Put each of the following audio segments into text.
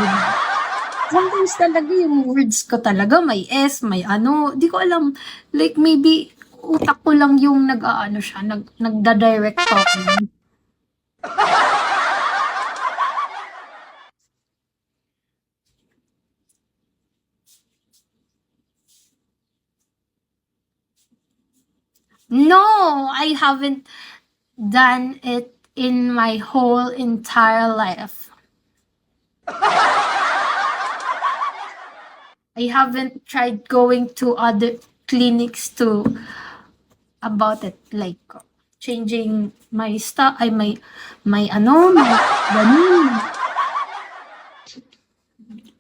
'di ba? Sometimes talaga yung words ko talaga may S, may ano, di ko alam, like maybe utak ko lang yung nag-aano siya, nagda-direct talking. No, I haven't done it in my whole entire life. I haven't tried going to other clinics to about it, like changing my stuff, ay may ano, may ganun.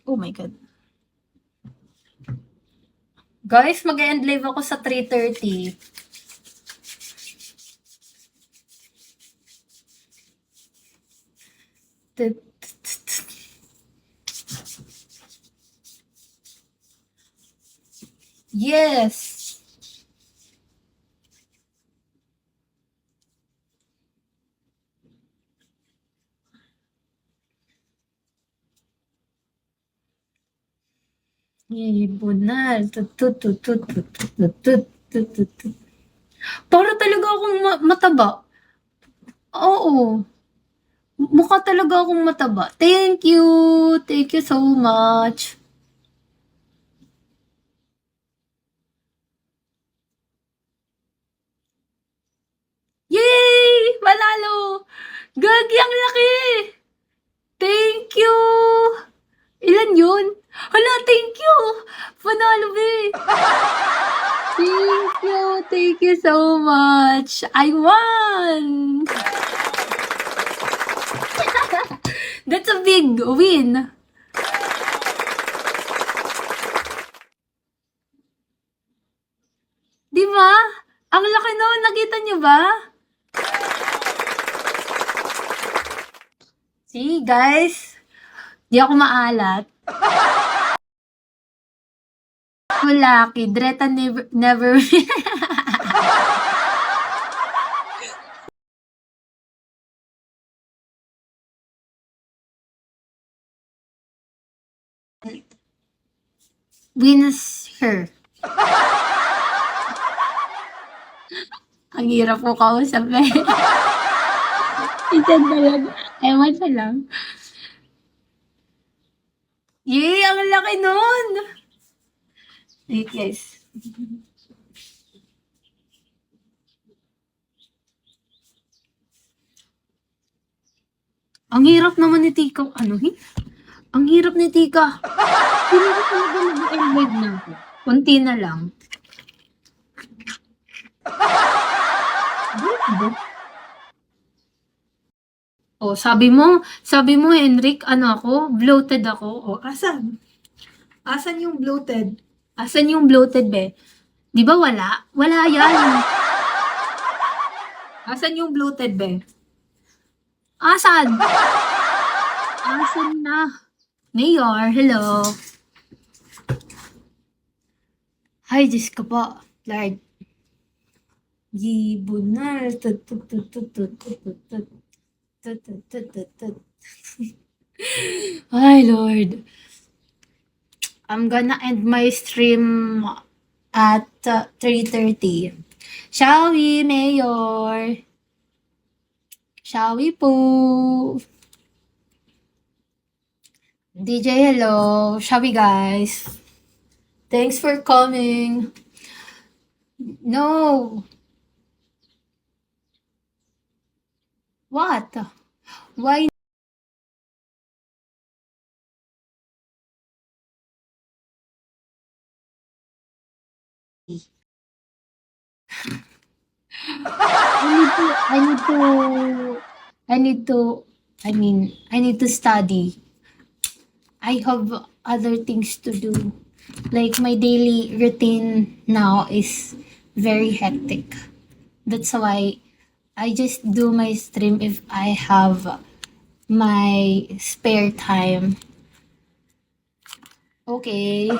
Oh my God. Guys, mag-e-end live ako sa 3:30. Yes. Ibonal. Para talaga akong mataba. Oo. Mukha talaga akong mataba. Thank you. Thank you so much. Yay! Panalo! Gagi, ang laki! Thank you! Ilan yun? Hala, thank you! Panalo, be! Thank you so much! I won! That's a big win! Di ba? Ang laki nun, nakita nyo ba? See, guys? Di ako maalat. Lucky. Dreta never wins her. Ang hirap ko kausap eh. Isa talaga. Ewan siya lang. Yay! Ang laki nun! Wait guys. Ang hirap naman ni Tika. Ano eh? Ang hirap ni Tika. Hindi ko talaga mag-end na ako. Kunti na lang. Oh, sabi mo, Henrik, ano ako? Bloated ako. Oh, asan? Asan yung bloated? Asan yung bloated, be? Di ba wala? Wala yan. Asan yung bloated, be? Asan? Asan na? Mayor, hello. Ay, Diyos ko po. Lord. Gibunal. Ay, Lord. I'm gonna end my stream at 3:30. Shall we, Mayor? Shall we po? DJ, hello. Shall we, guys? Thanks for coming. No. What? Why? I need to study. I have other things to do. Like my daily routine now is very hectic. That's why I just do my stream if I have my spare time. Okay.